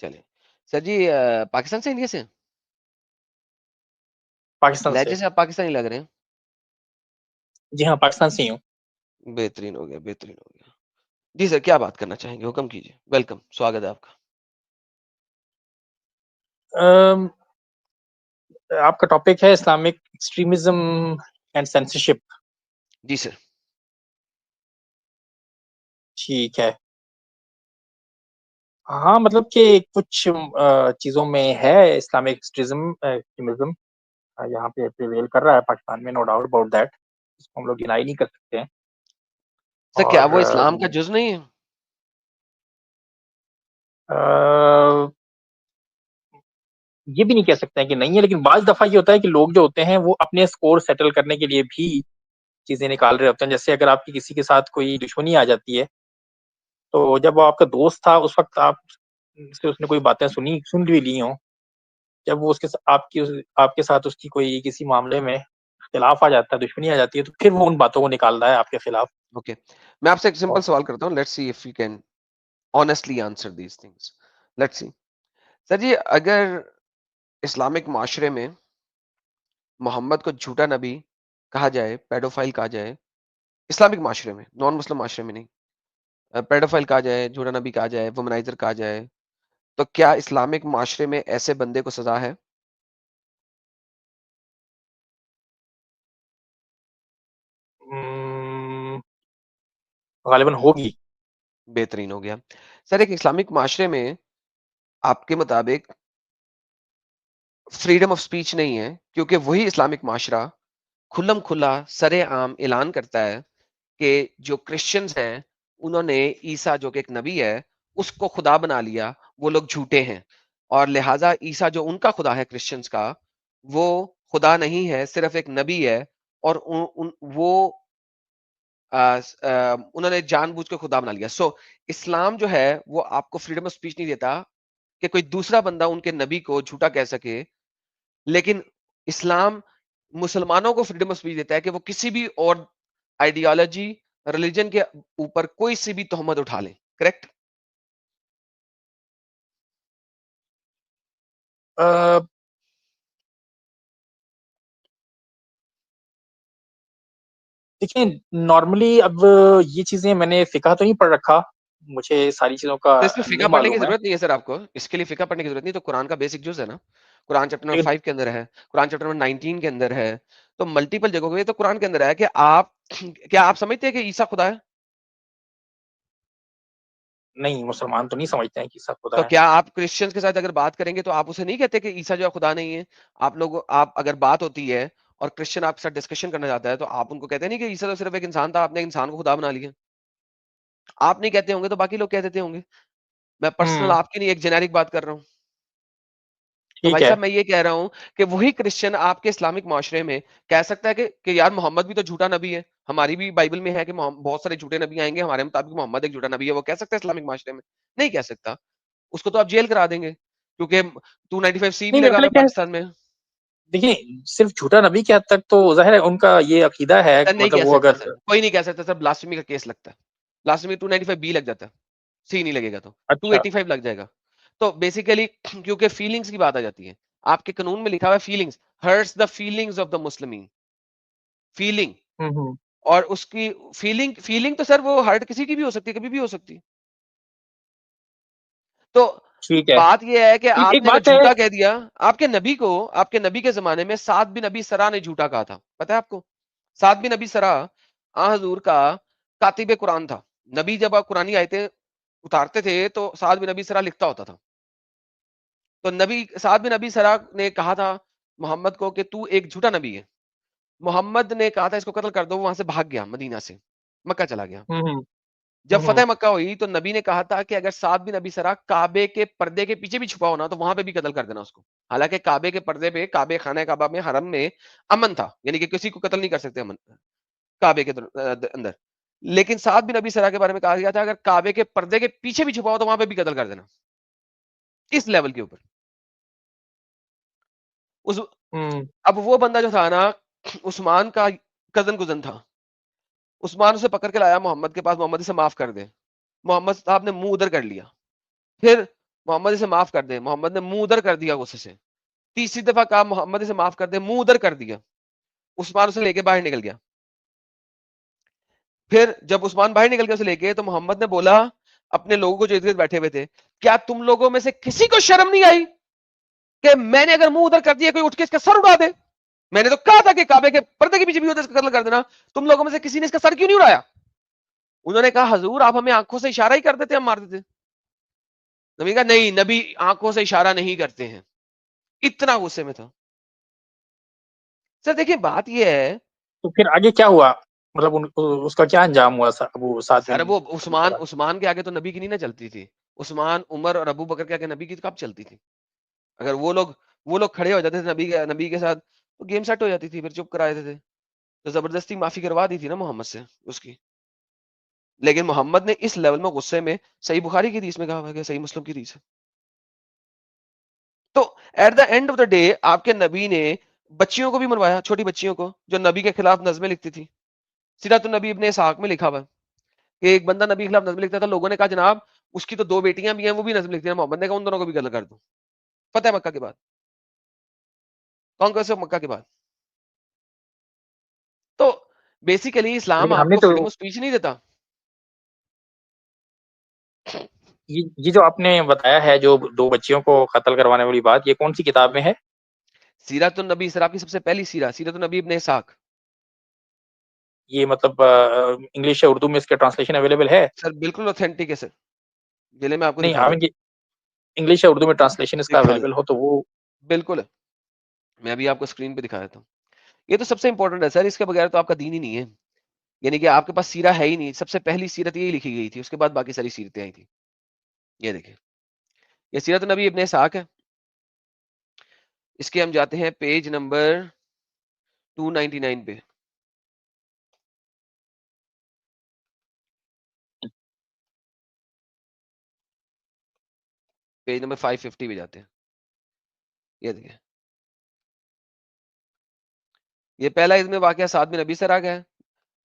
चलिए। सर जी पाकिस्तान से इंडिया से? पाकिस्तान से। लहजे से आप पाकिस्तानी लग रहे हैं। जी हाँ, पाकिस्तान से ही हूँ। बेहतरीन हो गया, बेहतरीन हो गया। जी सर, क्या बात करना चाहेंगे? हुक्म कीजिए। वेलकम, स्वागत है आपका। अम, आपका टॉपिक है इस्लामिक एक्सट्रीमिज्म एंड सेंसरशिप। जी सर। ठीक है। हाँ, मतलब कि कुछ चीजों में है इस्लामिक एक्सट्रीमिज्म यहाँ पे प्रिवेल कर रहा है पाकिस्तान में, नो डाउट अबाउट दैट। इसको हम लोग डिनाई नहीं कर सकते हैं। सर क्या और वो इस्लाम का जुज़ नहीं है? अ, ये भी नहीं कह सकते हैं कि नहीं है, लेकिन बाज दफा ये होता है कि लोग जो होते हैं वो अपने स्कोर सेटल करने के लिए भी चीजें निकाल रहे होते हैं। जैसे अगर आपकी किसी के साथ कोई दुश्मनी आ जाती है, तो जब वो आपका दोस्त था उस वक्त आप से उसने कोई बातें सुन भी ली हो, जब वो आपके साथ उसकी कोई किसी मामले में इख्तिलाफ आ जाता है, दुश्मनी आ जाती है, तो फिर वो उन बातों को निकालता है आपके खिलाफ। ओके। मैं आपसे एक सिंपल और सवाल करता हूँ, let's see if you can honestly answer these things. Let's see. Sir ji, अगर इस्लामिक माशरे में मोहम्मद को झूठा नबी कहा जाए, पेडोफाइल कहा जाए, इस्लामिक माशरे में, नॉन मुस्लिम माशरे में नहीं, पेडोफाइल कहा जाए, झूठा नबी कहा जाए, वुमनाइजर कहा जाए, तो क्या इस्लामिक माशरे में ऐसे बंदे को सजा है? गालिबन होगी। बेहतरीन हो गया। सर एक इस्लामिक माशरे में आपके मुताबिक फ्रीडम ऑफ स्पीच नहीं है, क्योंकि वही इस्लामिक माशरा खुल्लम खुला सरेआम ऐलान करता है कि जो क्रिश्चियंस हैं उन्होंने ईसा जो कि एक नबी है उसको खुदा बना लिया, वो लोग झूठे हैं, और लिहाजा ईसा जो उनका खुदा है क्रिश्चियंस का, वो खुदा नहीं है, सिर्फ एक नबी है। और वो उन्होंने जानबूझ के खुदा बना लिया। सो इस्लाम जो है वो आपको फ्रीडम ऑफ स्पीच नहीं देता कि कोई दूसरा बंदा उनके नबी को झूठा कह सके, लेकिन इस्लाम मुसलमानों को फ्रीडम ऑफ स्पीच देता है कि वो किसी भी और आइडियोलॉजी, रिलीजन के ऊपर कोई सी भी तोहमत उठा लें। करेक्ट? देखिए, नॉर्मली अब ये चीजें मैंने फिका तो नहीं पढ़ रखा, मुझे सारी चीजों का तो इसमें फिका नहीं पढ़ने की मालूम है। जरूरत नहीं है सर आपको, इसके लिए फिका पढ़ने की जरूरत नहीं। तो कुरान का बेसिक जुज है ना, कुरान चैप्टर नंबर लेकिन 5 के अंदर है, कुरान चैप्टर नंबर 19 के अंदर है, तो मल्टीपल जगहों पे तो कुरान के अंदर है कि आप क्या आप समझते हैं कि ईसा खुदा है? नहीं, मुसलमान तो नहीं समझते हैं कि सब खुदा तो है। क्या आप क्रिश्चियंस के साथ अगर बात करेंगे तो आप उसे नहीं कहते कि ईसा जो है खुदा नहीं है? आप अगर बात होती है और क्रिश्चियन आपके साथ डिस्कशन करना चाहता है, तो आप उनको कहते नहीं कि ईसा तो सिर्फ एक इंसान था, आपने एक इंसान को खुदा बना लिया? आप नहीं कहते होंगे तो बाकी लोग कह देते होंगे। मैं पर्सनल हम्म। आपकी नहीं, एक जेनेरिक बात कर रहा हूँ। तो ठीक भाई है। साहब मैं ये कह रहा हूँ कि वही क्रिश्चियन आपके इस्लामिक माशरे में कह सकता है कि यार मोहम्मद भी तो झूठा नबी है, हमारी भी बाइबल में है कि बहुत सारे झूठे नबी आएंगे, हमारे मुताबिक मोहम्मद एक झूठा नबी है, वो कह सकता है इस्लामिक माशरे में? नहीं कह सकता। उसको तो आप जेल करा देंगे, क्योंकि 295 सी भी नहीं, मेरे लगा को हुआ है लगता है, पाकिस्तान में। देखिए, सिर्फ झूठा नबी के हद तक तो जाहिर है उनका ये अकीदा है, सर नहीं मतलब कह वो सकता, अगर सर कोई नहीं कह सकता सर, ब्लास्फेमी का केस लगता है। ब्लास्फेमी 295 बी लग जाता है, सी नहीं लगेगा तो अच्छा। 285 लग जाएगा। तो बेसिकली क्योंकि फीलिंग्स की बात आ जाती है, आपके कानून में लिखा हुआ है feelings hurts the feelings of the मुस्लिमीन। Feeling hmm. और उसकी फीलिंग फीलिंग तो सर वो हर्ट किसी की भी हो सकती है, कभी भी हो सकती है। तो ठीक है। बात ये है कि एक आपने अगर बात है। झूठा कह दिया, आपके नबी के जमाने में साद बिन नबी सरा ने झूठा कहा था, पता है आपको? साद बिन नबी सरा आ हजूर का कातिब कुरान था। नबी जब आप कुरानी आयतें उतारते थे तो साद बिन नबी सरा लिखता होता था। तो नबी साद बिन नबी सरा ने कहा था मोहम्मद को कि तू एक झूठा नबी है। मोहम्मद ने कहा था इसको कत्ल कर दो, वो वहां से भाग गया, मदीना से मक्का चला गया। हम्म। जब हम्म। फतेह मक्का हुई तो नबी ने कहा था कि अगर साद बिन नबी सरा काबे के पर्दे के पीछे भी छुपा हो ना, तो वहां पे भी कत्ल कर देना उसको। हालांकि काबे के पर्दे पे, काबे खाना काबा में, हरम में अमन था, यानी कि किसी को कत्ल नहीं कर सकते अमन काबे के अंदर। लेकिन साद बिन नबी सरा के बारे में कहा गया था अगर काबे के पर्दे के पीछे भी छुपा हो तो वहां पे भी कत्ल कर देना। इस लेवल के ऊपर उस हम्म। अब वो बंदा जो था ना, उस्मान का कजन कुजन था। उस्मान उसे पकड़ के लाया मोहम्मद के पास, मोहम्मद इसे माफ कर दे। मोहम्मद साहब ने मुंह उधर कर लिया। फिर मोहम्मद इसे माफ कर दे। मोहम्मद ने मुंह उधर कर दिया गुस्से से। तीसरी दफा कहा मोहम्मद इसे माफ कर दे, मुंह उधर कर दिया। उस्मान उसे लेके बाहर निकल गया। फिर जब उस्मान बाहर निकल गया उसे लेके, तो मोहम्मद ने बोला अपने लोगों को जो इधर बैठे हुए थे, क्या तुम लोगों में से किसी को शर्म नहीं आई कि मैंने अगर मुंह उधर कर दिया कोई उठ के इसका सर उड़ा दे? मैंने तो कहा था कि काबे के पर्दे के पीछे भी उधर कत्ल कर देना। तुम लोगों में से किसी ने इसका सर क्यों नहीं उड़ाया? उन्होंने कहा हजूर आप हमें आंखों से इशारा ही कर देते, हम मार देते। नबी कहा नहीं, नबी आंखों से इशारा नहीं करते हैं। इतना गुस्से में था। सर देखिए बात यह है, तो फिर आगे क्या हुआ, मतलब उसका क्या अंजाम हुआ वो सात सर बिन वो अबी उस्मान सरा? उस्मान के आगे तो नबी की नहीं ना चलती थी। उस्मान, उमर और अबू बकर के आगे नबी की तो कब चलती थी? अगर वो लोग खड़े हो जाते थे नबी के साथ, तो गेम सेट हो जाती थी, फिर चुप करा देते थे। तो जबरदस्ती माफी करवा दी थी ना मोहम्मद से उसकी। लेकिन मोहम्मद ने इस लेवल में गुस्से में, सही बुखारी की हदीस में कहा हुआ है, सही मुस्लिम की हदीस है। तो eight the end of the day आपके नबी ने बच्चियों को भी मरवाया, छोटी बच्चियों को, जो नबी के खिलाफ नज़में लिखती थी। सीरत नबी इब्ने इसहाक में लिखा हुआ है कि एक बंदा नबी के खिलाफ नज़में लिखता था। लोगों ने कहा जनाब उसकी तो 2 बेटियां भी हैं, वो भी नज़म लिखती है। मोहम्मद ने कहा उन दोनों को भी कत्ल कर दो। फतेह मक्का के बाद, कांक्वेस्ट ऑफ मक्का के बाद। तो बेसिकली इस्लाम लेकिन हमने आपको तो फ्रीडम ऑफ स्पीच नहीं देता। ये जो आपने बताया है, जो 2 बच्चियों को कत्ल करवाने वाली बात, ये कौन सी किताब में है? सीरत नबी, सर आपकी सबसे पहली सीरा सीरत नबी इब्ने इसहाक। ये मतलब इंग्लिश या उर्दू में इसके ट्रांसलेशन अवेलेबल है? सर बिल्कुल ऑथेंटिक है सर, जिले में आपको नहीं, दिखा आई दूं। मीन इंग्लिश या उर्दू में ट्रांसलेशन इसका दिखा दे, अवेलेबल हो तो वो। बिल्कुल है। मैं अभी आपको स्क्रीन पे दिखा देता हूँ। ये तो सबसे इंपॉर्टेंट है सर, इसके बगैर तो आपका दीन ही नहीं है। यानी कि आपके पास सीरा है ही नहीं। सबसे पहली सीरत यही लिखी गई थी, उसके बाद बाकी सारी सीरतें आई थी। ये देखिए, ये सीरत नबी इब्ने इसहाक है। इसके हम जाते हैं पेज नंबर 299 पे। पेज नंबर 550 पे जाते हैं। ये देखिए, ये पहला इसमें वाकया साद बिन नबी सर आ गया है।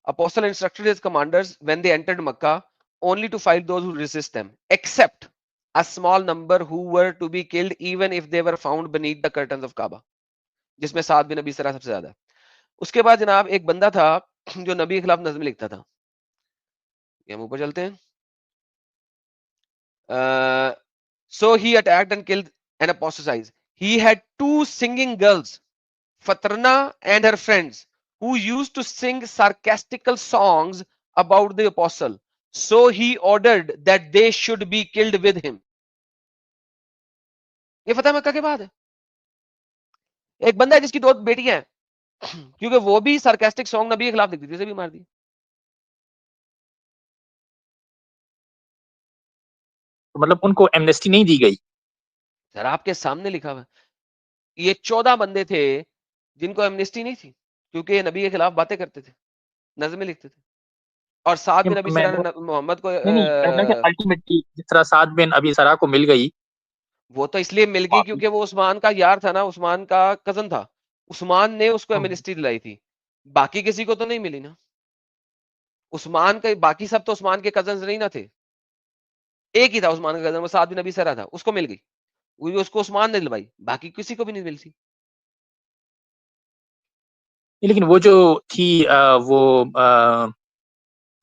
Apostle instructed his commanders when they entered Makkah only to fight those who resist them, except a small number who were to be killed even if they were found beneath the curtains of Kaaba, जिसमें साद बिन नबी सरा सबसे ज्यादा। उसके बाद जनाब एक बंदा था जो नबी के खिलाफ नज़्म लिखता था। ये हम ऊपर चलते हैं। So he attacked and killed and apostatized. He had 2 singing girls, Fatrna and her friends, who used to sing sarcastical songs about the apostle. So he ordered that they should be killed with him. ये फतेह मक्का के बाद है। एक बंदा है जिसकी 2 बेटियां हैं, क्योंकि वो भी सार्केस्टिक सॉन्ग नबी के खिलाफ लिखती थी, उसे भी मार दी। तो मतलब उनको एमनेस्टी नहीं दी गई? सर आपके सामने लिखा हुआ है। ये 14 बंदे थे जिनको एमनेस्टी नहीं थी, क्योंकि ये नबी के खिलाफ बातें करते थे, नज़में लिखते थे। और साद बिन नबी मैं सरा ने मोहम्मद को नहीं, नहीं, कहना कि अल्टीमेटली जिस तरह साद बिन अबी सरा को मिल गई। वो तो इसलिए मिल गई क्योंकि वो उस्मान का यार था ना, उस्मान का कजन था। उस्मान ने उसको हम्म, एमनेस्टी दिलाई थी। बाकी किसी को तो नहीं मिली ना। उस्मान के बाकी सब तो उस्मान के कजन नहीं ना थे। एक ही था उस्मान का कजन, वो साद बिन नबी सरा था, उसको मिल गई। उसको उस्मान ने दिलवाई, बाकी किसी को भी नहीं मिली थी। लेकिन वो जो थी वो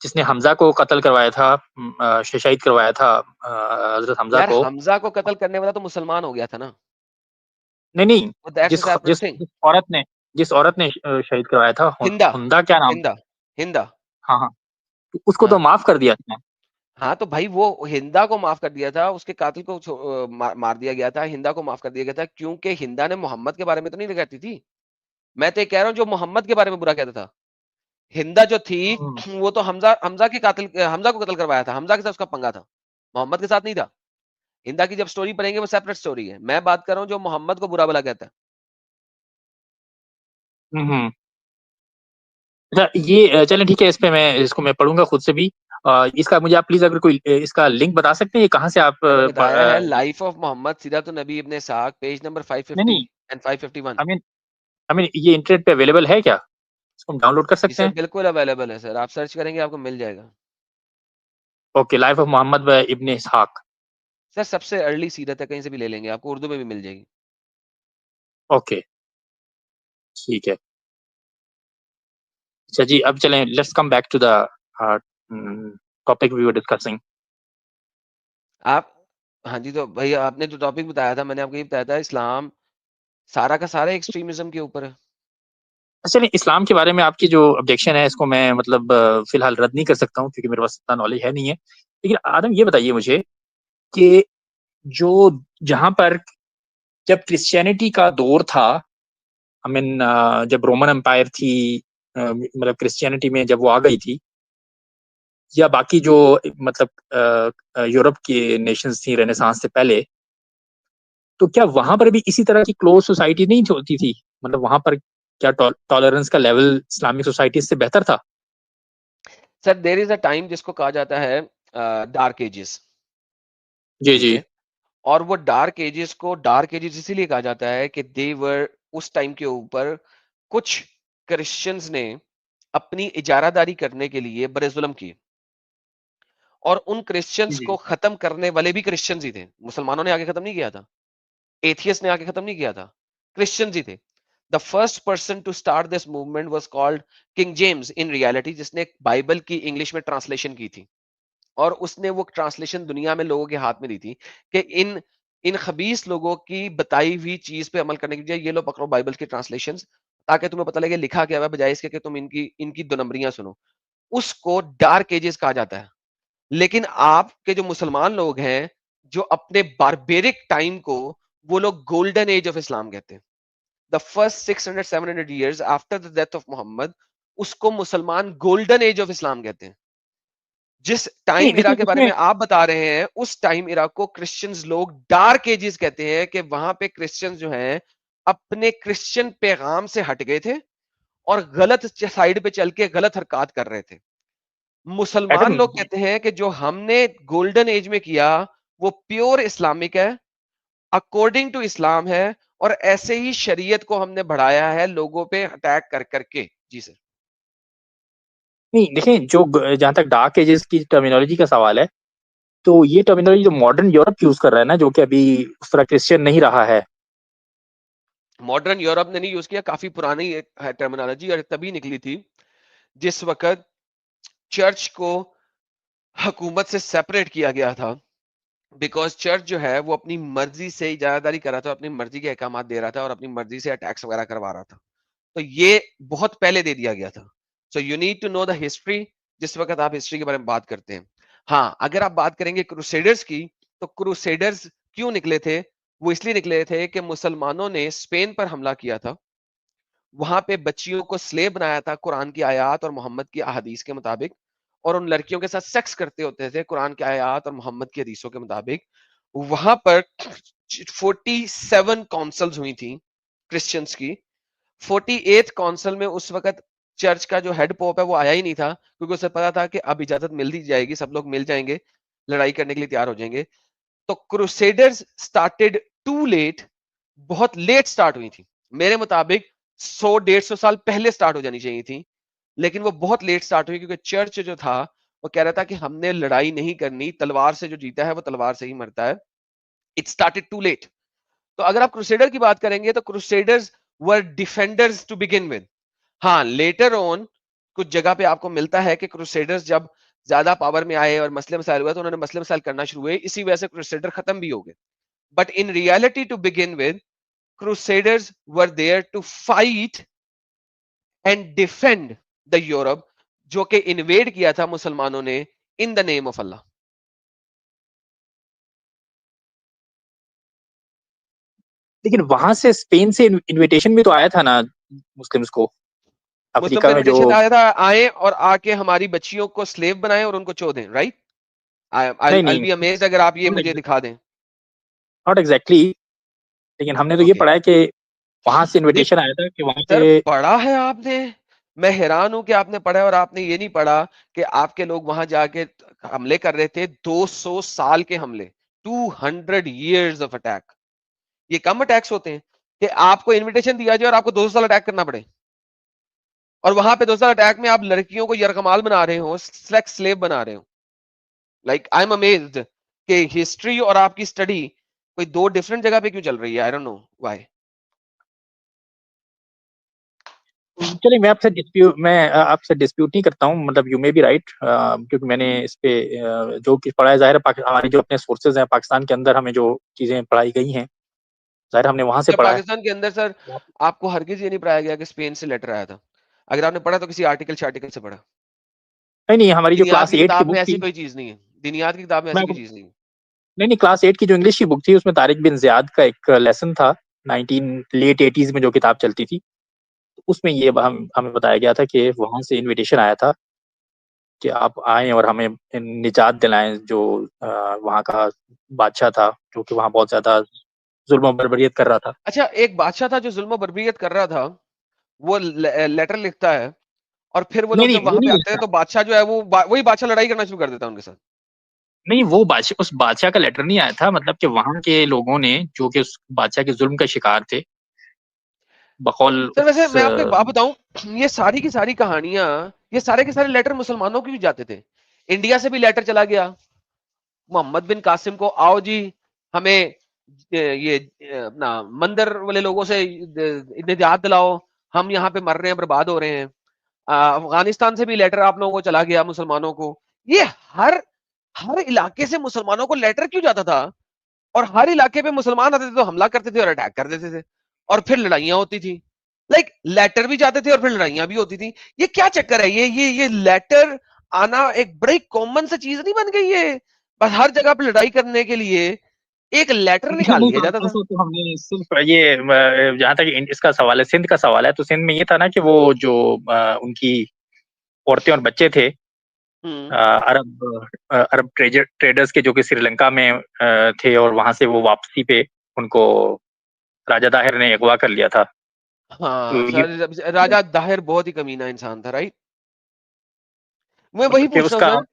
जिसने हमजा को कत्ल करवाया था, शहीद करवाया था हजरत हमजा यार को। हमजा को कत्ल करने वाला तो मुसलमान हो गया था ना। नहीं, नहीं, वो दैट्स अ जिस सेपरेट जिस थिंग। जिस औरत ने शहीद करवाया था, हिंदा, हुंदा क्या नाम था? हिंदा, हिंदा। हाँ, हाँ, तो उसको तो हाँ, माफ कर दिया था। हाँ तो भाई वो हिंदा को माफ कर दिया था, उसके कातिल को मार दिया गया था। हिंदा को माफ कर दिया गया था क्योंकि हिंदा ने मोहम्मद के बारे में तो नहीं कहती थी। मैं तो ये कह रहा हूँ जो मोहम्मद के बारे में बुरा कहता था। हिंदा जो थी हम्म, वो तो हमजा हमजा के कातिल, हमजा को कत्ल करवाया था। हमजा के साथ उसका पंगा था, मोहम्मद के साथ नहीं था। हिंदा की जब स्टोरी पढ़ेंगे वो सेपरेट स्टोरी है। मैं बात कर रहा हूँ जो मोहम्मद को बुरा भला कहता है। हम्म। अच्छा, ये चलें ठीक है, इस पे मैं पढ़ूंगा खुद से भी। इसका मुझे आप प्लीज अगर कोई इसका लिंक बता सकते हैं, ये कहाँ से आप मैंने बताया है लाइफ ऑफ मोहम्मद सीरत नबी इब्ने इसहाक, पेज नंबर नहीं, 550 नहीं, एंड 551। आई मीन ये इंटरनेट पे अवेलेबल है क्या? इसको हम डाउनलोड कर जी सकते सर हैं? बिल्कुल अवेलेबल है सर, आप सर्च करेंगे आपको मिल जाएगा। Okay, life of Muhammad Ibne Ishaq. Sir सबसे अर्ली सीरत है, कहीं से भी ले लेंगे, आपको उर्दू में भी मिल जाएगी। ओके, ठीक है। अच्छा जी, अब चलें, let's come back to the topic we were discussing. आप, हाँ जी, तो भैया आपने जो टॉपिक बताया था, मैंने आपको ये बताया था, इस्लाम सारा का सारा एक्सट्रीमिज्म के ऊपर है। चलिए, इस्लाम के बारे में आपकी जो ऑब्जेक्शन है इसको मैं मतलब फिलहाल रद्द नहीं कर सकता हूँ, क्योंकि मेरे पास इतना नॉलेज है नहीं है। लेकिन आदम, ये बताइए मुझे कि जो जहां पर जब क्रिश्चियनिटी का दौर था, आई मीन जब रोमन एम्पायर थी, मतलब क्रिश्चियनिटी में जब वो आ गई थी, या बाकी जो मतलब यूरोप की नेशंस थी रेनेसांस से पहले, तो क्या वहां पर भी इसी तरह की क्लोज सोसाइटी नहीं होती थी? मतलब वहां पर क्या टॉलरेंस का लेवल इस्लामिक सोसाइटी से बेहतर था? Sir there is a time जिसको कहा जाता है डार्क एजेस, जी ठीक जी है। और वो डार्क एजेस को डार्क एजेस इसीलिए कहा जाता है कि दे वर, उस टाइम के ऊपर कुछ क्रिश्चियंस ने अपनी इजारादारी करने के लिए बड़े जुल्म किए, और उन क्रिश्चियंस को जी खत्म करने वाले भी क्रिश्चियंस ही थे, मुसलमानों ने आगे खत्म नहीं किया था, एथियस ने आगे खत्म नहीं किया था, क्रिश्चियंस ही थे। The first person to start this movement was called King James in reality, जिसने बाइबल की इंग्लिश में ट्रांसलेशन की थी, और उसने वो ट्रांसलेशन दुनिया में लोगों के हाथ में दी थी कि इन इन खबीस लोगों की बताई हुई चीज पे अमल करने की बजाय ये लो पकड़ो बाइबल की ट्रांसलेशंस, ताकि तुम्हें पता लगे लिखा क्या हुआ है, बजाय इसके कि तुम इनकी इनकी दो नंबरियां सुनो। उसको डार्क एजेस कहा जाता है। लेकिन आपके जो मुसलमान लोग हैं, जो अपने बारबेरिक टाइम को वो लोग गोल्डन एज ऑफ इस्लाम कहते हैं। The first 600-700 years after the death of Muhammad, उसको मुसलमान गोल्डन एज ऑफ इस्लाम कहते हैं। जिस नहीं, टाइम इरा देखिए के बारे उसमें में आप बता रहे हैं, उस टाइम इरा को क्रिश्चियंस लोग डार्क एजेस कहते हैं, कि वहां पे क्रिश्चियंस जो हैं अपने क्रिश्चियन पैगाम से हट गए थे और गलत साइड पे चल के गलत हरकत कर रहे थे। मुसलमान एडम, लोग कहते हैं कि जो हमने गोल्डन एज में किया वो प्योर इस्लामिक है, अकॉर्डिंग टू इस्लाम है, और ऐसे ही शरीयत को हमने बढ़ाया है लोगों पे अटैक कर करके। जी सर। नहीं देखिए, जो जहां तक डार्क एजेस की टर्मिनोलॉजी का सवाल है, तो ये टर्मिनोलॉजी जो मॉडर्न यूरोप यूज कर रहा है ना, जो कि अभी उस तरह क्रिश्चियन नहीं रहा है। मॉडर्न यूरोप ने नहीं यूज किया, काफी पुरानी टर्मिनोलॉजी, और तभी निकली थी जिस वक्त चर्च को हुकूमत से सेपरेट किया गया था। बिकॉज चर्च जो है वो अपनी मर्जी से इजारादारी कर रहा था, अपनी मर्जी के अहकाम दे रहा था, और अपनी मर्जी से अटैक्स वगैरह करवा रहा था। तो ये बहुत पहले दे दिया गया था। So you need to know the history, जिस वक्त आप हिस्ट्री के बारे में बात करते हैं। हाँ, अगर आप बात करेंगे क्रूसेडर्स की, तो क्रूसेडर्स क्यों निकले थे? वो इसलिए निकले थे कि मुसलमानों ने स्पेन पर हमला किया था, वहां पे बच्चियों को स्लेव बनाया था कुरान की आयत और मोहम्मद की अहादीस के मुताबिक, और उन लड़कियों के साथ सेक्स करते होते थे कुरान की आयत और मोहम्मद की हदीसों के मुताबिक। वहां पर 47 काउंसिल्स हुई थी क्रिश्चियंस की। 48th काउंसिल में उस वक्त चर्च का जो हेड पोप है वो आया ही नहीं था, क्योंकि उसे पता था कि अब इजाजत मिल दी जाएगी, सब लोग मिल जाएंगे, लड़ाई करने के लिए तैयार हो जाएंगे। तो क्रूसेडर्स स्टार्टेड टू लेट, बहुत लेट स्टार्ट हुई थी। मेरे मुताबिक 100-150 साल पहले स्टार्ट हो जानी चाहिए थी, लेकिन वो बहुत लेट स्टार्ट हुई, क्योंकि चर्च जो था वो कह रहा था कि हमने लड़ाई नहीं करनी, तलवार से जो जीता है वो तलवार से ही मरता है। It started too late. तो अगर आप क्रूसेडर की बात करेंगे, तो crusaders were defenders to begin with. हाँ, लेटर ऑन कुछ जगह पे आपको मिलता है कि क्रूसेडर्स जब ज्यादा पावर में आए और मसले मसाइल हुए, तो उन्होंने मसले मसाइल करना शुरू हुए, इसी वजह से क्रूसेडर खत्म भी हो गए। But in reality to begin with, crusaders were there to fight and defend the Europe, जो कि इन्वेड किया था मुसलमानों ने in the name of Allah. लेकिन वहां से स्पेन से इनविटेशन भी तो आया था ना मुस्लिम्स को, मुस्लिम को अफ्रीका में जो। इन्विटेशन आया था, आए और आके हमारी बच्चियों को स्लेव बनाए और उनको चो दें, राइट? नहीं आई नहीं, बी अमेज्ड अगर आप ये मुझे दिखा दें। नॉट एग्जैक्टली, लेकिन हमने तो ये ओके, पढ़ा है कि वहां से देख इनविटेशन आया था कि वहां सर, पे। पढ़ा है आपने? मैं हैरान हूं कि आपने पढ़ा है और आपने ये नहीं पढ़ा कि आपके लोग वहां जाके हमले कर रहे थे, 200 साल के हमले, 200 years ऑफ अटैक। ये कम अटैक्स होते हैं कि आपको इनविटेशन दिया जाए और आपको 200 साल अटैक करना पड़े, और वहां पे 200 साल अटैक में आप लड़कियों को यरगमाल बना रहे हो, सेक्स स्लेव बना रहे हो। लाइक आई एम अमेज्ड कि हिस्ट्री और आपकी स्टडी कोई दो डिफरेंट जगह पे क्यों चल रही है? I don't know why. चलिए, मैं आपसे डिस्प्यूट नहीं करता हूँ, मतलब यू मे बी राइट, क्योंकि मैंने इस पे जो कि पढ़ा है, जाहिर है हमारे जो अपने सोर्सेज हैं पाकिस्तान के अंदर, हमें जो चीजें पढ़ाई गई हैं, जाहिर हमने वहां से जब पढ़ा है। पाकिस्तान के अंदर सर आपको हरगिज ये नहीं पढ़ाया गया कि स्पेन से लेटर आया था। अगर आपने पढ़ा तो किसी आर्टिकल से पढ़ा। नहीं नहीं, हमारी जो दिनियात क्लास की 8 की किताब में बुक ऐसी थी, कोई चीज नहीं है। दिनियात की किताब में मैं ऐसी कोई आपको चीज नहीं है। नहीं नहीं, क्लास 8 की जो इंग्लिश की बुक थी उसमें तारिक बिन जियाद का एक लेसन था, 19 लेट 80s में जो किताब चलती थी, उसमें ये हमें बताया गया था कि वहां से इनविटेशन आया था कि आप आए और हमें निजात दिलाएं, जो वहाँ का बादशाह था, जो कि वहाँ बहुत ज्यादा जुल्म और बर्बरियत कर रहा था। अच्छा, एक बादशाह था जो जुल्म बर्बरियत कर रहा था, वो लेटर लिखता है, और फिर वो नहीं लोग नहीं, जब वो वहां पे नहीं आते हैं लिखता। तो बादशाह जो है वो वही बादशाह लड़ाई करना शुरू कर देता है उनके साथ। नहीं, वो बादशाह, उस बादशाह का लेटर नहीं आया था, मतलब कि वहां के लोगों ने, जो कि उस बादशाह के जुल्म का शिकार थे, बकौल सर वैसे उस मैं आपको एक बात बताऊं, ये सारी की सारी कहानियां, ये सारे के सारे लेटर मुसलमानों के भी जाते थे। इंडिया से भी लेटर चला गया मोहम्मद बिन कासिम को, आओ जी हमें ये अपना मंदिर वाले लोगों से निजात दिलाओ, हम यहाँ पे मर रहे हैं, बर्बाद हो रहे हैं। अफगानिस्तान से भी लेटर आप लोगों को चला गया मुसलमानों को। ये हर हर इलाके से मुसलमानों को लेटर क्यों जाता था? और हर इलाके पे मुसलमान आते थे तो हमला करते थे और अटैक कर देते थे, और फिर लड़ाइयां होती थी। लाइक लेटर भी जाते थे और फिर लड़ाइयां भी होती थी। ये क्या चक्कर है? ये लेटर आना एक बड़ी कॉमन सी चीज नहीं बन गई है? बस हर जगह पे लड़ाई करने के लिए एक लेटर निकाल नहीं, लिया जाता था। ऐसा तो हमने सिर्फ ये, जहाँ तक इसका सवाल है, सिंध का सवाल है, तो सिंध में ये था ना कि वो जो उनकी औरतें और बच्चे थे, हम्म। अरब ट्रेडर्स के, जो कि श्रीलंका में थे, और वहां से वो वापसी पे उनको राजा दाहिर ने अगवा कर लिया था। हाँ तो ये सर, राजा दाहिर बहुत ही कमीना इंसान था, राइट? मैं वही फिर पूछ रहा हूँ उसका,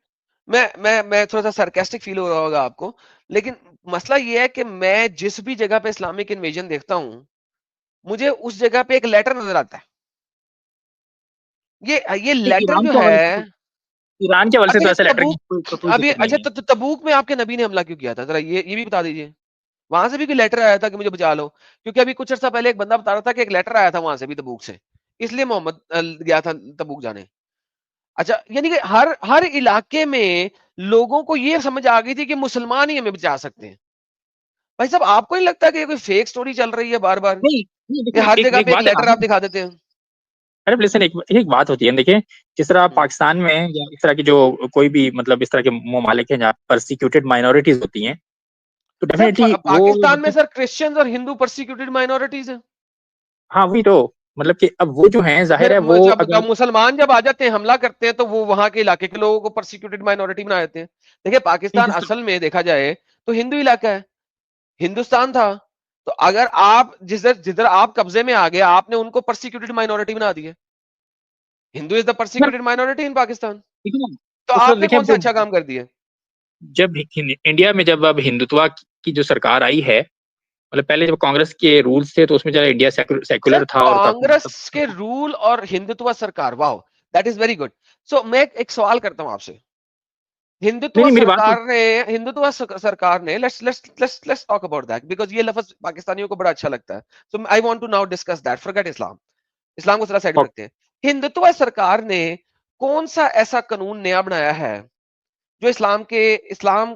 सर। मैं थोड़ा सा सरकास्टिक फील हो रहा होगा आपको, लेकिन मसला ये है कि मैं जिस भी जगह पे इस्लामिक इन्वेजन देखता हूँ, मुझे उस जगह पे एक लेटर नजर आता है। ये लेटर ईरान जो के हवाले है। से, ईरान के हवाले से अच्छा तो ये ऐसा लेटर की तबूक, कोई अभी जिक्र नहीं अच्छा है। तबूक में आपके नबी ने हमला क्यों किया था? जरा ये भी बता दीजिए। वहां से भी कोई लेटर आया था कि मुझे बचा लो? क्योंकि अभी कुछ अर्सा पहले एक बंदा बता रहा था कि एक लेटर आया था वहां से भी तबूक से, इसलिए मोहम्मद गया था तबूक जाने। अच्छा, यानी कि हर हर इलाके में लोगों को ये समझ आ गई थी कि मुसलमान ही हमें बचा सकते हैं। भाई साहब, आपको नहीं लगता कि ये कोई फेक स्टोरी चल रही है बार बार? नहीं नहीं, ये देखिए, हर एक जगह एक पे एक बात है लेटर ना। आप दिखा देते हैं। अरे लिसन, एक एक बात होती है, देखिए, जिस तरह हम्म। पाकिस्तान में या इस तरह की जो कोई भी, मतलब इस तरह के ममालिक हैं जहाँ परसिक्यूटेड माइनॉरिटीज होती हैं, तो सर डेफिनेटली वो, पाकिस्तान में मतलब, सर क्रिश्चियंस और हिंदू परसिक्यूटेड माइनॉरिटीज हैं। हाँ वही तो, मतलब कि अब वो जो हैं, जाहिर फिर है वो जब अगर, मुसलमान जब आ जाते हैं, हमला करते हैं, तो वो वहां के इलाके के लोगों को परसिक्यूटेड माइनॉरिटी बना देते हैं। देखिए पाकिस्तान जिस असल में देखा जाए तो हिंदू इलाका है, हिंदुस्तान था। तो अगर आप जिधर जिधर आप कब्जे में आ गए, आपने उनको परसिक्यूटेड माइनॉरिटी बना दी है। Hindu is the sir, persecuted minority इन पाकिस्तान। देखिए ना, तो उस वक्त आपने देखिए, कौन अब सा जो, अच्छा काम कर दिया? जब इंडिया में जब अब हिंदुत्व की जो सरकार आई है, मतलब पहले जब कांग्रेस के रूल्स थे तो उसमें जरा इंडिया सर सेकुलर था और काफी, मतलब, कांग्रेस के रूल और हिंदुत्व सरकार, वाह, दैट इज वेरी गुड। सो मैं एक सवाल करता हूं आपसे। नहीं हिंदुत्व नहीं, मेरी बात तो, सरकार ने हिंदुत्व सरकार ने, let's talk about that, because ये लफ्ज पाकिस्तानियों को बड़ा अच्छा लगता है। So I want to now discuss that, forget Islam. इस्लाम को जरा साइड में रखते हैं। हिंदुत्व सरकार ने कौन सा ऐसा कानून नया बनाया है जो इस्लाम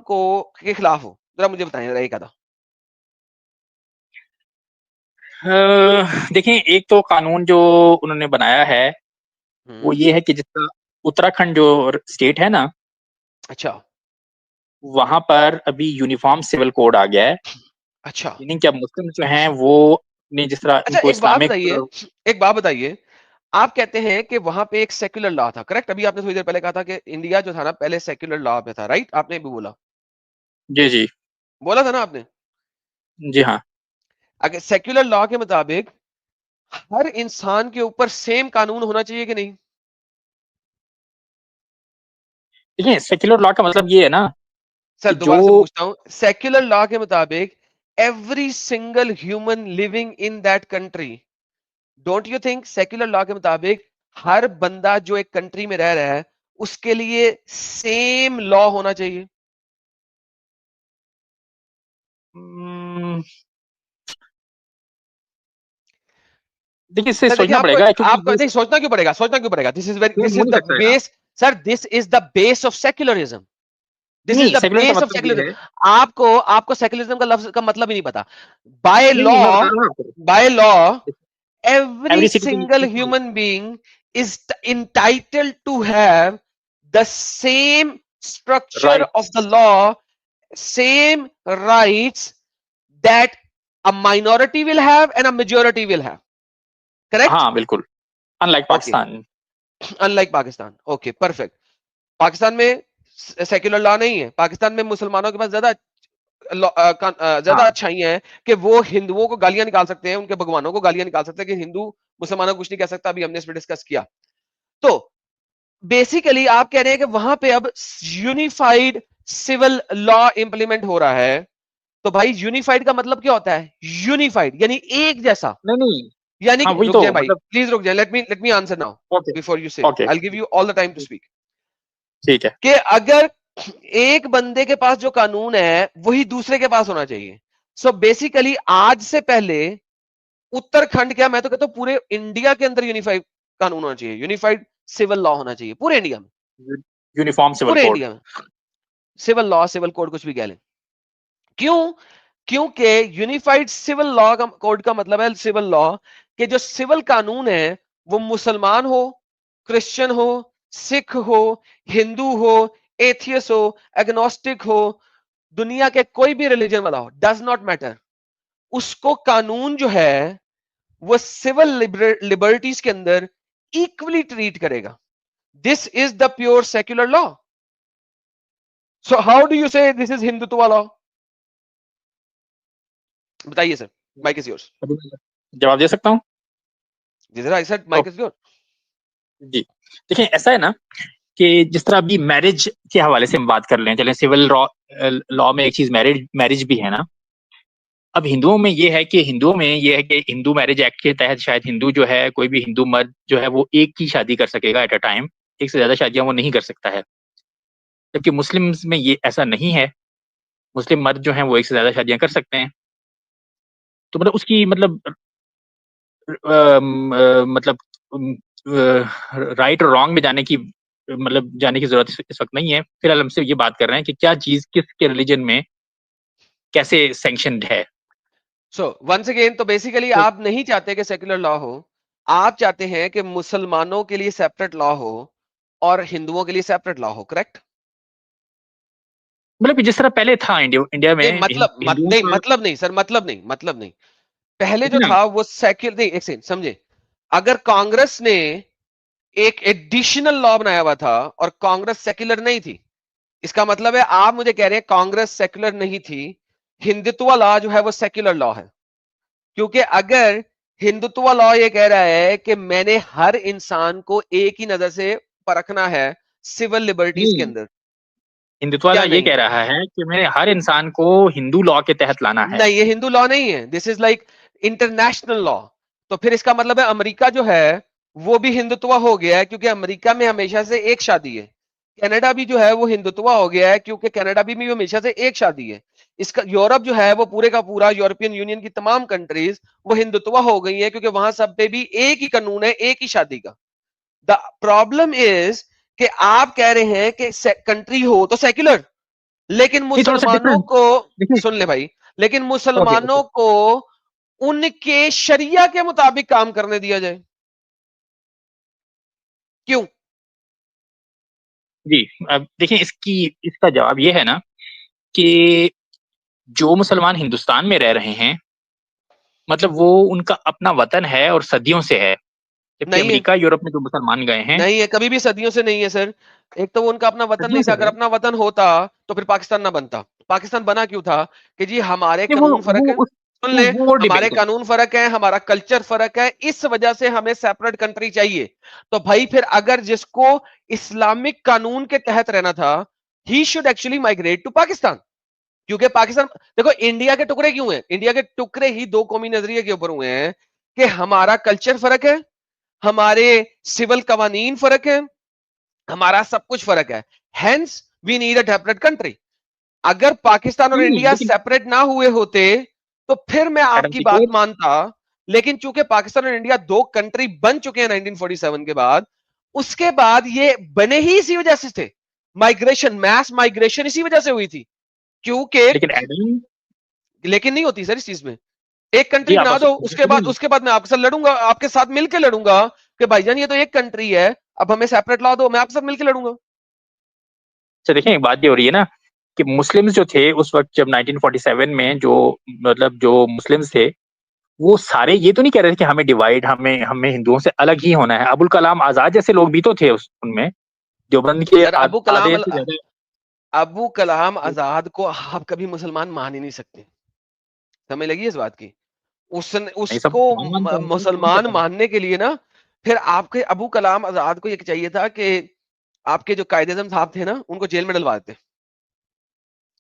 को के खिलाफ हो? जरा मुझे बताएं, जरा एक आधा। देखें, एक तो कानून जो उन्होंने बनाया है वो हम्म। ये है कि जितना उत्तराखंड जो स्टेट है ना, अच्छा। वहां पर अभी यूनिफॉर्म सिविल कोड आ गया है। अच्छा। मीनिंग कि अब मुस्लिम जो हैं वो, ने जिस तरह अच्छा, इनको एक बात इस्लामिक, बताइए, एक बात बताइए। आप कहते हैं कि वहां पे एक सेक्युलर लॉ था, करेक्ट? अभी आपने थोड़ी देर पहले कहा था कि इंडिया जो था ना पहले सेक्युलर लॉ पे था, राइट? आपने भी बोला, जी जी, बोला था ना आपने? जी हाँ। अगर सेक्युलर लॉ के मुताबिक हर इंसान के ऊपर सेम कानून होना चाहिए कि नहीं? देखिए, सेक्युलर लॉ का मतलब ये है ना सर कि दोबारा से जो, पूछता हूं, सेक्युलर लॉ के मुताबिक every single human living in that country, don't you think secular law के मुताबिक हर बंदा जो एक कंट्री में रह रहा है उसके लिए सेम लॉ होना चाहिए? देखिए इससे सर देखिए सोचना आपको पड़ेगा क्योंकि आपको नहीं सोचना क्यों पड़ेगा, सोचना क्यों पड़ेगा? दिस हो इज नहीं द सकता है ना। Base sir, this is the base of secularism, this is नहीं, द सेकुलर का बेस ऑफ मतलब ये सेक्युलरिज्म। है। आपको सेक्युलरिज्म का लफ्ज का मतलब ही नहीं पता। बाय नहीं लॉ, नहीं, मैं बता रहा हूँ आपको। By law every every single citizen. human being is entitled to have the same structure of the rights. law, same rights that a minority will have and a majority will have. Correct? हाँ बिल्कुल, unlike Okay. Pakistan. Unlike Pakistan. Okay, perfect. Pakistan में secular law नहीं है। पाकिस्तान में मुसलमानों के पास ज्यादा हाँ अच्छाइयां हैं कि वो हिंदुओं को गालियां निकाल सकते हैं, उनके भगवानों को गालियां निकाल सकते हैं कि हिंदू मुसलमानों को कुछ नहीं कह सकता। अभी हमने इस पर डिस्कस किया। तो बेसिकली आप कह रहे हैं कि वहां पे अब यूनिफाइड सिविल लॉ इंप्लीमेंट हो रहा है। तो भाई यूनिफाइड का मतलब क्या होता है? यूनिफाइड यानी एक जैसा, नहीं नहीं। यानी हाँ कि वही रुक तो जाए भाई, मतलब। प्लीज रुक जाए, let me answer now okay. Before you say, okay I give you all the time to speak. ठीक है। कि अगर एक बंदे के पास जो कानून है वही दूसरे के पास होना चाहिए। सो बेसिकली आज से पहले उत्तराखंड, क्या मैं तो कहता हूं पूरे इंडिया के अंदर यूनिफाइड कानून होना चाहिए, यूनिफाइड सिविल लॉ होना चाहिए पूरे इंडिया में। यूनिफॉर्म सिविल पूरे कोड। इंडिया में सिविल लॉ, सिविल कोड, कुछ भी कह लें। क्यों? क्योंकि यूनिफाइड सिविल लॉ का कोड का मतलब है सिविल लॉ के जो सिविल कानून है वो मुसलमान हो, क्रिश्चियन हो, सिख हो, हिंदू हो, एथियस हो, एग्नोस्टिक हो, दुनिया के कोई भी रिलीजन वाला हो, डज नॉट मैटर, उसको कानून जो है वो सिविल लिबर्टीज के अंदर इक्वली ट्रीट करेगा। This is the pure secular law. So how do you say this is Hindutva law? बताइए सर, माइक इज योर्स। जवाब दे सकता हूँ। जी sir, I said mic is your. जी देखिए ऐसा है ना कि जिस तरह अभी मैरिज के हवाले से हम बात कर रहे हैं, चले सिविल लॉ में एक चीज मैरिज मैरिज भी है ना। अब हिंदुओं में ये है कि हिंदू मैरिज एक्ट के तहत शायद हिंदू जो है, कोई भी हिंदू मर्द जो है वो एक ही शादी कर सकेगा एट अ टाइम, एक से ज्यादा शादियां वो नहीं कर सकता है। जबकि मुस्लिम्स में ये ऐसा नहीं है, मुस्लिम मर्द जो है वो एक से ज्यादा शादियां कर सकते हैं। तो मतलब उसकी मतलब मतलब राइट और रॉन्ग में जाने की जाने की जरूरत इस वक्त नहीं है। फिलहाल हमसे ये बात कर रहे हैं कि क्या चीज किसके रिलीजन में कैसे सैंक्शनड है। सो वंस अगेन, तो बेसिकली तो आप नहीं चाहते कि सेक्युलर लॉ हो, आप चाहते हैं कि मुसलमानों के लिए सेपरेट लॉ हो और हिंदुओं के लिए सेपरेट लॉ हो, करेक्ट? मतलब कि जिस तरह पहले था इंडिया में नहीं मतलब हिंदुओं नहीं, का। मतलब नहीं सर, मतलब नहीं, मतलब नहीं। पहले जो देखिए ना। था वो सेक्युलर नहीं, एक सेकंड समझे। अगर कांग्रेस ने एक एडिशनल लॉ बनाया हुआ था और कांग्रेस सेक्युलर नहीं थी, इसका मतलब है आप मुझे कह रहे हैं कांग्रेस सेक्युलर नहीं थी, हिंदुत्व लॉ जो है वो सेक्युलर लॉ है। क्योंकि अगर हिंदुत्व लॉ ये कह रहा है कि मैंने हर इंसान को एक ही नजर से परखना है सिविल लिबर्टीज के नहीं, अंदर। हिंदुत्व वाला क्या ये नहीं? कह रहा है कि मैंने हर इंसान को हिंदू लॉ के तहत लाना है। नहीं, ये हिंदू लॉ नहीं है, this is like international law. तो फिर इसका मतलब है अमेरिका जो है वो भी हिंदुत्व हो गया है, क्योंकि अमेरिका में हमेशा से एक शादी है। कनाडा भी जो है वो हिंदुत्व हो गया है, क्योंकि कनाडा भी हमेशा से एक शादी है। इसका यूरोप जो है वो पूरे का पूरा, यूरोपियन यूनियन की तमाम कंट्रीज वो हिंदुत्व हो गई है, क्योंकि वहां सब पे भी एक ही कानून है, एक ही शादी का। द प्रॉब्लम इज कि आप कह रहे हैं कि कंट्री हो तो सेक्युलर, लेकिन नहीं थोड़ा सा मुसलमानों डिफरेंट। को, देखिए। सुन ले भाई, लेकिन ओके मुसलमानों ओके। को उनके शरिया के मुताबिक काम करने दिया जाए। क्यों? जी अब देखिए इसका जवाब ये है ना कि जो मुसलमान हिंदुस्तान में रह रहे हैं, मतलब वो उनका अपना वतन है और सदियों से है। जबकि नहीं है, अमेरिका यूरोप में जो मुसलमान गए हैं, नहीं है, कभी भी सदियों से नहीं है सर। एक तो वो उनका अपना वतन सदियों नहीं था, से अगर है। अपना वतन होता तो फिर पाकिस्तान ना बनता। पाकिस्तान बना क्यों था? कि जी हमारे नहीं कानून फर्क वो है, उस सुन ले, वो हमारे डिबेट है। कानून फर्क है, हमारा कल्चर फर्क है, इस वजह से हमें सेपरेट कंट्री चाहिए। तो भाई फिर अगर जिसको इस्लामिक कानून के तहत रहना था, he should actually migrate to Pakistan. क्योंकि पाकिस्तान, देखो इंडिया के टुकड़े क्यों हैं? इंडिया के टुकड़े ही दो कौमी नजरिए के ऊपर हुए हैं कि हमारा कल्चर फर्क है, हमारे सिविल कवानीन फर्क है, हमारा सब कुछ फर्क है। Hence we need a separate country. अगर पाकिस्तान और इंडिया लेकिन सेपरेट ना हुए होते तो फिर मैं मैडम आपकी बात मानता, लेकिन चूंकि पाकिस्तान और इंडिया दो कंट्री बन चुके हैं 1947 के बाद, उसके बाद ये बने ही इसी वजह से थे। माइग्रेशन, मैस माइग्रेशन इसी वजह से हुई थी, क्योंकि लेकिन एडम लेकिन नहीं होती सर इस चीज में। एक जी कंट्री आप बना दो, उसके बाद मैं आपके साथ लड़ूंगा, आपके साथ मिलकर लड़ूंगा कि भाईजान ये तो एक कंट्री है, अब हमें सेपरेट ला दो, मैं आपके साथ मिलकर लड़ूंगा। अच्छा देखिए, एक बात ये हो रही है ना कि मुस्लिम्स जो थे उस वक्त जब 1947 में, जो मतलब जो मुस्लिम्स थे, वो सारे ये तो नहीं कह रहे थे कि हमें डिवाइड, हमें हमें हिंदुओं से अलग ही होना है। अबुल कलाम आजाद जैसे लोग भी तो थे उनमें, देवबंद के सर आधे से ज्यादा। अबू कलाम आजाद को आप कभी मुसलमान मान ही नहीं सकते, समझ लगी इस बात की। नहीं, सब उसको मुसलमान मानते हैं, उनको नहीं मुसलमान पता। मानने के लिए ना, फिर आपके अबू कलाम आजाद को ये चाहिए था कि आपके जो कायदे आज़म साहब थे ना, उनको जेल में डलवा देते।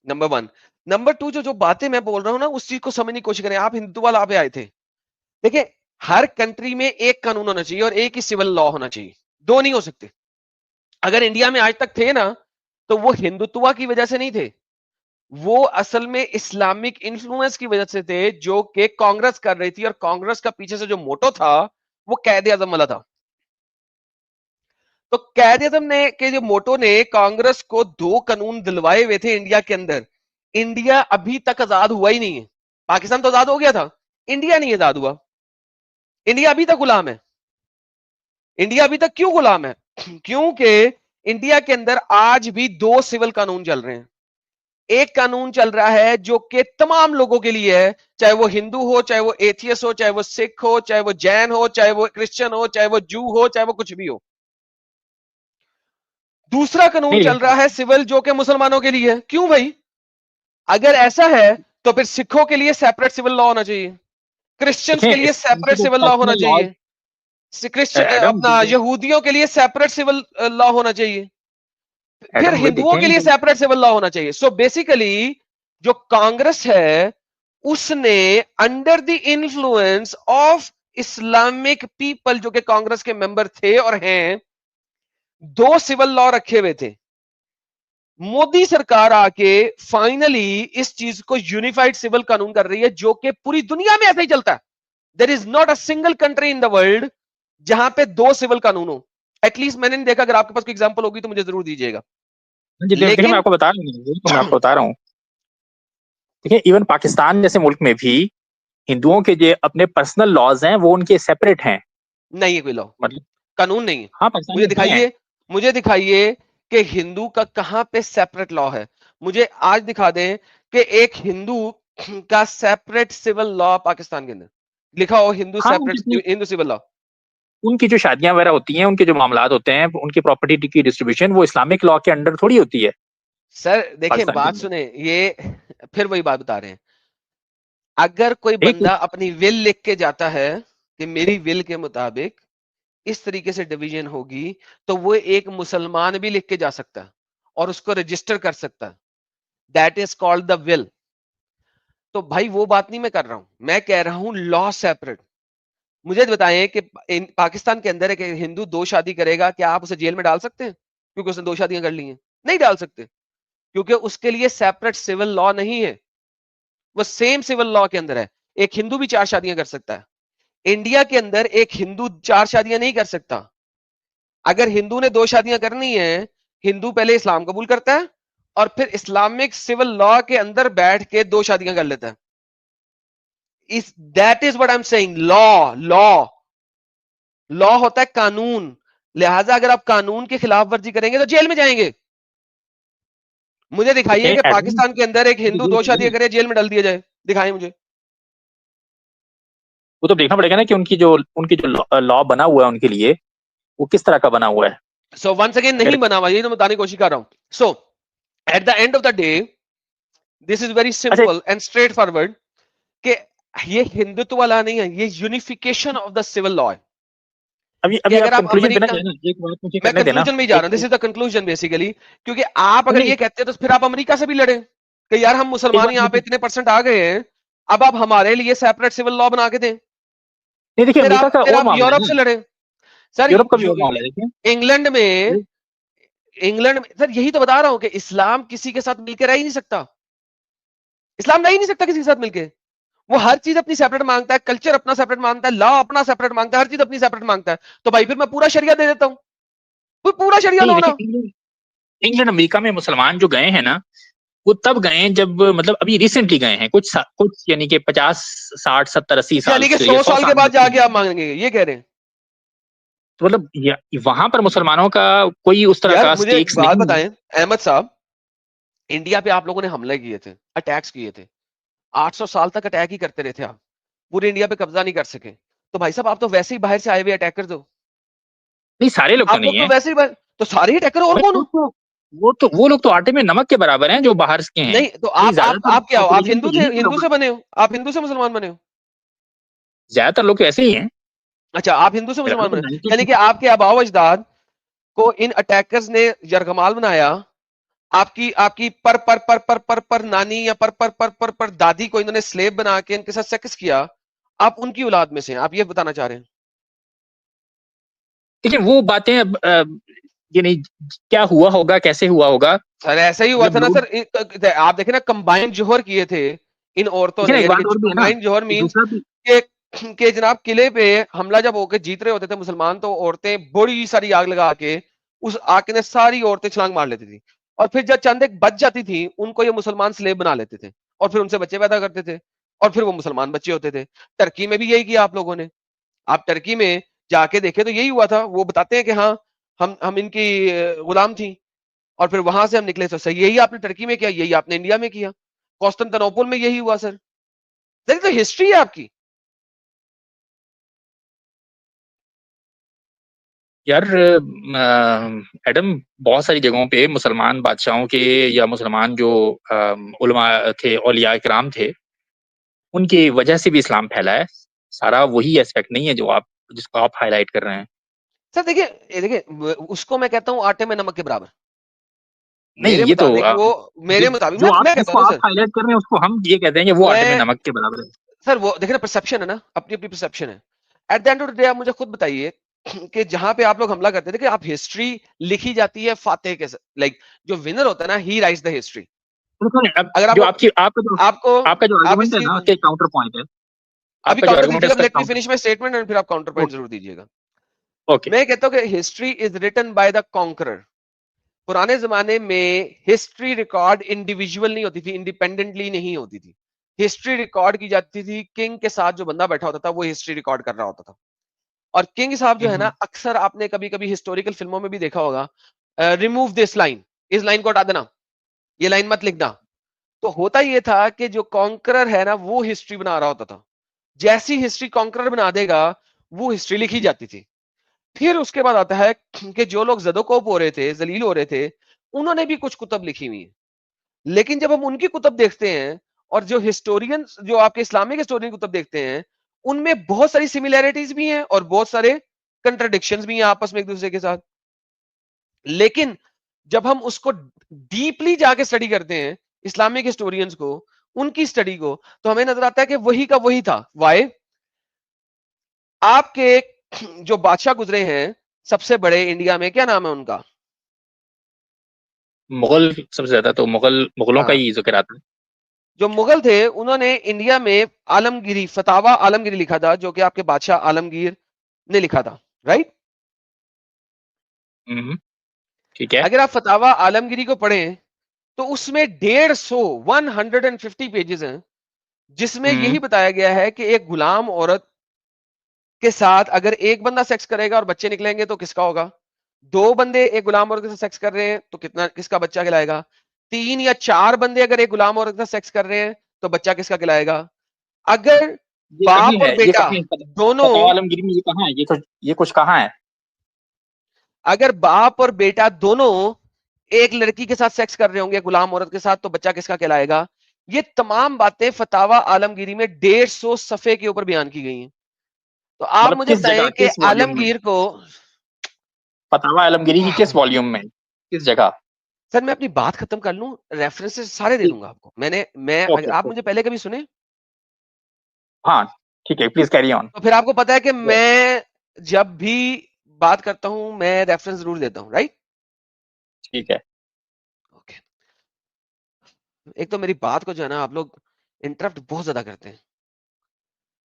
Number one. नंबर टू, जो जो बातें मैं बोल रहा हूं ना, उस चीज को समझने की कोशिश करें। आप हिंदुत्व लाभ पे आए थे, देखिए हर कंट्री में एक कानून होना चाहिए और एक ही सिविल लॉ होना चाहिए, दो नहीं हो सकते। अगर इंडिया में आज तक थे ना, तो वो हिंदुत्व की वजह से नहीं थे, वो असल में इस्लामिक इन्फ्लुएंस की वजह से थे, जो कि कांग्रेस कर रही थी। और कांग्रेस का पीछे से जो मोटो था, वो कैद आजम वाला था। तो कैद आजम ने के जो मोटो ने कांग्रेस को दो कानून दिलवाए हुए थे इंडिया के अंदर। इंडिया अभी तक आजाद हुआ ही नहीं है। पाकिस्तान तो आजाद हो गया था, इंडिया नहीं आजाद हुआ। इंडिया अभी तक गुलाम है। इंडिया अभी तक क्यों गुलाम है? क्योंकि इंडिया के अंदर आज भी दो सिविल कानून चल रहे हैं। एक कानून चल रहा है जो कि तमाम लोगों के लिए है, चाहे वो हिंदू हो, चाहे वो एथियस हो, चाहे वो सिख हो, चाहे वो जैन हो, चाहे वो क्रिश्चियन हो, चाहे वो जू हो, चाहे वो कुछ भी हो। दूसरा कानून नहीं चल लेकिन रहा है सिविल, जो कि मुसलमानों के लिए है। क्यों भाई? अगर ऐसा है तो फिर सिखों के लिए सेपरेट सिविल लॉ होना चाहिए, क्रिश्चियंस देखें, के लिए उनके सेपरेट जो सिविल लॉ होना पर्सनल लॉज, चाहिए, क्रिश्चियन एडम अपना यहूदियों के लिए सेपरेट सिविल लॉ होना चाहिए, फिर एडम, वे हिंदुओं के देखें लिए जो सेपरेट सिविल लॉ होना चाहिए। सो बेसिकली जो कांग्रेस है, उसने under the influence of Islamic people, जो कि कांग्रेस के मेंबर थे और हैं, दो सिविल लॉ रखे हुए थे। मोदी सरकार आके फाइनली इस चीज को यूनिफाइड सिविल कानून कर रही है, जो कि पूरी दुनिया में ऐसा ही चलता है। There is not a single country in the world जहां पे दो सिविल कानून हो। एटलीस्ट मैंने नहीं देखा, अगर आपके पास कोई एग्जांपल होगी तो मुझे जरूर दीजिएगा। देखिए, मैं लेकिन आपको बता रहा हूँ, तो मैं आपको बता रहा हूँ। देखिए, इवन पाकिस्तान जैसे मुल्क में भी हिंदुओं के जो अपने पर्सनल लॉज हैं वो उनके सेपरेट हैं। नहीं है कोई लॉ, मतलब कानून नहीं है। हाँ, पाकिस्तान मुझे में है। दिखाइए, मुझे दिखाइए कि हिंदू का कहां पे सेपरेट लॉ है। मुझे आज दिखा दें कि एक हिंदू का सेपरेट सिविल लॉ पाकिस्तान के अंदर लिखा हो, हिंदू हाँ, सेपरेट हिंदू सिविल लॉ। उनकी जो शादियां वगैरह होती हैं, उनके जो मामलात होते हैं, उनकी प्रॉपर्टी की डिस्ट्रीब्यूशन, वो इस्लामिक लॉ के अंडर थोड़ी होती है सर देखें, पाकिस्तान के बात अंदर। सुने, ये फिर वही बात बता रहे हैं। अगर कोई एक बंदा अपनी विल लिख के जाता है कि मेरी विल के मुताबिक इस तरीके से डिवीजन होगी, तो वो एक मुसलमान भी लिख के जा सकता है और उसको रजिस्टर कर सकता है। That is called the will. तो भाई वो बात नहीं मैं कर रहा हूं, मैं कह रहा हूं लॉ सेपरेट। मुझे बताएं कि पाकिस्तान के अंदर एक हिंदू दो शादी करेगा, क्या आप उसे जेल में डाल सकते हैं क्योंकि उसने दो शादियां कर ली हैं? नहीं डाल सकते, क्योंकि उसके लिए सेपरेट सिविल लॉ नहीं है, वो सेम सिविल लॉ के अंदर है। एक हिंदू भी चार शादियां कर सकता है। इंडिया के अंदर एक हिंदू चार शादियां नहीं कर सकता। अगर हिंदू ने दो शादियां करनी है, हिंदू पहले इस्लाम कबूल करता है और फिर इस्लामिक सिविल लॉ के अंदर बैठ के दो शादियां कर लेता है। इस that is what I am saying, law. Law होता है कानून। लिहाजा अगर आप कानून की खिलाफ वर्जी करेंगे तो जेल में जाएंगे। मुझे दिखाइए देखें कि एडम, पाकिस्तान के अंदर एक हिंदू ये दो बताइए शादियां ना, करे, जेल में डाल दिया जाए, दिखाएं मुझे। वो तो देखना पड़ेगा ना कि उनकी जो लॉ बना हुआ है उनके लिए, वो किस तरह का बना हुआ है। सो वंस अगेन नहीं अगर बना हुआ, ये तो बताने की कोशिश कर रहा हूं। So at the end of the day, this is very अच्छा, सिंपल एंड स्ट्रेट फॉरवर्ड कि ये हिंदुत्व वाला नहीं है, ये unification of the civil law है। अभी कि अभी अगर आप आप कंक्लूजन पे ना अमेरिका, जाए ना, एक बात मुझे मैं करने देना। कंक्लूजन में ही जा रहा हूं, दिस एक इज द कंक्लूजन बेसिकली। क्योंकि आप अगर नहीं, ये कहते हैं तो फिर आप अमेरिका से भी लड़े कि यार हम एक मुसलमान बात यहाँ पे मुझे इतने परसेंट आ गए हैं, अब आप हमारे लिए सेपरेट सिविल लॉ बना के दें। नहीं, देखिए अमेरिका का फिर और आप मामला है यूरोप ना। से लड़े। सर यूरोप का भी और मामला है, देखिए। इंग्लैंड में, इंग्लैंड में सर यही तो बता रहा हूं कि इस्लाम किसी के साथ मिलकर रह ही नहीं सकता। इस्लाम रह ही नहीं सकता किसी के साथ मिलके। वो हर चीज अपनी सेपरेट मांगता है, कल्चर अपना सेपरेट मांगता है, लॉ अपना सेपरेट मांगता है, हर चीज अपनी सेपरेट मांगता है। तो भाई फिर मैं पूरा शरिया दे देता हूँ, कोई पूरा शरिया नहीं लो देखिए, ना। इंग्लैंड अमेरिका में मुसलमान जो गए हैं ना, वो तब गए हैं जब मतलब अभी रिसेंटली गए हैं, कुछ यानी कि 50 60 70 80 साल यानी कि से या 100 100 साल के साल में बाद नहीं जाके गए। आप मांगेंगे, ये कह रहे हैं? तो मतलब वहां पर मुसलमानों का कोई उस तरह यार का मुझे एक स्टेक्स बात नहीं है। बताएं अहमद साहब, इंडिया पे आप लोगों ने हमले किए थे, अटैक्स किए थे, 800 साल तक अटैक ही करते रहे थे आप, पूरे इंडिया पे कब्जा नहीं कर सके। तो भाई साहब आप तो वैसे ही बाहर से आए हुए अटैकर हो, नहीं, सारे लोग तो आप लोग नहीं तो है वैसे ही तो सारे ही अटैकर और भाई। कौन वो हो? तो वो लोग तो आटे में नमक के बराबर हैं जो बाहर के हैं। नहीं तो नहीं, ज्यादातर आप क्या हो? आप पॉपुलेशन तो हिंदू थे, यहीं के हिंदू लोग से हैं। बने हो? आप हिंदू से मुसलमान बने हो? ज्यादातर लोग तो ऐसे ही हैं। अच्छा, आप हिंदू से मेरा मुसलमान तो बने, 90। यानी कि आपके आबाओ अजदाद को इन अटैकर्स ने यरगमाल बनाया। आपकी आपकी पर नानी या पर दादी को इन्होंने स्लेव बना के इनके साथ सेक्स किया। आप उनकी औलाद में से हैं, आप ये बताना चाह रहे हैं? देखिए वो बातें अब ये नहीं, क्या हुआ होगा कैसे हुआ होगा, सर ऐसा ही हुआ मतलब था ना लोग। सर, आप देखे ना, कंबाइंड जोहर किए थे इन औरतों देखिए ने, ना, एक यानी कि बात और भी है ना, कंबाइंड जोहर कि मींस दूसरा भी। के जनाब किले पे हमला जब होकर जीत रहे होते थे मुसलमान, तो औरतें बड़ी सारी आग लगा के उस आग के अंदर सारी औरतें छलांग मार लेती थी, और फिर जब चंद एक बच जाती थी उनको ये मुसलमान स्लेव बना लेते थे, और फिर उनसे बच्चे पैदा करते थे, और फिर वो मुसलमान बच्चे होते थे। टर्की में भी यही किया आप लोगों ने। आप टर्की में जाके देखे तो यही हुआ था। वो बताते हैं कि हाँ, हम इनकी गुलाम थी, और फिर वहां से हम निकले। तो सही, यही आपने टर्की में किया, यही आपने इंडिया में किया, कॉन्स्टेंटिनोपल में यही हुआ सर। देखिए तो हिस्ट्री है आपकी। यार एडम, बहुत सारी जगहों पे मुसलमान बादशाहों के या मुसलमान जो उलमा थे, औलिया किराम थे, उनकी वजह से भी इस्लाम फैला है। सारा वही एस्पेक्ट नहीं है जो आप जिसको आप हाईलाइट कर रहे हैं। सर देखिए, देखिए उसको मैं कहता हूं आटे में नमक के बराबर। नहीं, मेरे ये तो मुताबिक वो, मेरे मुताबिक जो आप मैं कहता जिसको हूं ना आप सर, हाईलाइट कर रहे हैं उसको हम ये कहते हैं कि वो आटे में मैं नमक के बराबर है। सर वो देखिए ना, परसेप्शन है ना, अपनी अपनी परसेप्शन है। Eight the end of the day आप मुझे खुद बताइए कि जहां पे आप लोग हमला करते थे कि आप हिस्ट्री लिखी जाती है फातेह के, लाइक जो विनर होता है ना, ही राइट्स द हिस्ट्री। बिल्कुल। अब अगर जो आपको आपकी आपको आपका जो आप आर्गुमेंट इस है चीज, ना, उसका एक काउंटर पॉइंट है। अभी आपका जो काउंटर आर्गुमेंट है दीजिएगा, उसका एक let me counter. Finish my statement and फिर आप काउंटर पॉइंट ओके। जरूर दीजिएगा। ओके। मैं कहता हूं कि history is written by the conqueror. पुराने जमाने में हिस्ट्री रिकॉर्ड इंडिविजुअल नहीं होती थी, इंडिपेंडेंटली नहीं होती थी। हिस्ट्री रिकॉर्ड की जाती थी, किंग के साथ जो बंदा बैठा होता था वो हिस्ट्री रिकॉर्ड कर रहा होता था। और किंग साहब जो है ना, अक्सर आपने कभी कभी हिस्टोरिकल फिल्मों में भी देखा होगा, रिमूव दिस लाइन, इस लाइन को हटा देना, ये लाइन मत लिखना। तो होता ये था कि जो कॉन्करर है ना, वो हिस्ट्री बना रहा होता था। जैसी हिस्ट्री कॉन्करर बना देगा, वो हिस्ट्री लिखी जाती थी। फिर उसके बाद आता है कि जो लोग जदोकोप हो रहे थे, जलील हो रहे थे, उन्होंने भी कुछ कुतब लिखी हुई है। लेकिन जब हम उनकी कुतब देखते हैं, और जो हिस्टोरियन, जो आपके इस्लामिक हिस्टोरियन कुतब देखते हैं, उनमें बहुत सारी सिमिलैरिटीज भी हैं और बहुत सारे कंट्राडिक्शंस भी हैं आपस में एक दूसरे के साथ। लेकिन जब हम उसको डीपली जाके स्टडी करते हैं, इस्लामिक हिस्टोरियंस को, उनकी स्टडी को, तो हमें नजर आता है कि वही का वही था। वाई? आपके जो बादशाह गुजरे हैं सबसे बड़े इंडिया में, क्या नाम है उनका? मुगल सबसे ज्यादा तो मुगलों का हाँ, ही जिक्र आता है। जो मुगल थे उन्होंने इंडिया में आलमगिरी, फतावा आलमगिरी लिखा था, जो कि आपके बादशाह आलमगीर ने लिखा था, राइट? ठीक है। अगर आप फतावा आलमगिरी को पढ़ें, तो उसमें 150 पेजेस हैं, जिसमें हम्म यही बताया गया है कि एक गुलाम औरत के साथ अगर एक बंदा सेक्स करेगा और बच्चे निकलेंगे तो किसका होगा? दो बंदे एक गुलाम औरत के साथ सेक्स कर रहे हैं तो कितना, किसका बच्चा कहलाएगा? तीन या चार बंदे अगर एक गुलाम औरत के साथ सेक्स कर रहे हैं तो बच्चा किसका कहलाएगा? अगर ये कहीं बाप और है, ये बेटा कहीं दोनों, फतवा आलमगीर में ये कहाँ है, ये कुछ कहाँ है? अगर बाप और बेटा दोनों एक लड़की के साथ सेक्स कर रहे होंगे गुलाम औरत के साथ, तो बच्चा किसका कहलाएगा? ये तमाम बातें फतावा आलमगीरी में 150 सफे के ऊपर बयान की गई हैं। तो आप मतलब मुझे किस जगह, बताएं कि किस वॉल्यूम में? आलमगीर को, फतवा आलमगीरी की किस वॉल्यूम में, किस जगह? सर मैं अपनी बात खत्म कर लूं, रेफरेंसेस सारे दे दूंगा आपको। मैं ओके। आप मुझे पहले कभी सुने, हाँ, ठीक है, प्लीज कैरी ऑन। तो फिर आपको पता है कि मैं जब भी बात करता हूं मैं रेफरेंस जरूर देता हूं, राइट? ठीक है। ओके। एक तो मेरी बात को जो है ना आप लोग इंटरप्ट बहुत ज्यादा करते हैं।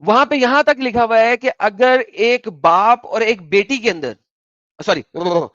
वहां पे यहां तक लिखा हुआ है कि अगर एक बाप और एक बेटी के अंदर, सॉरी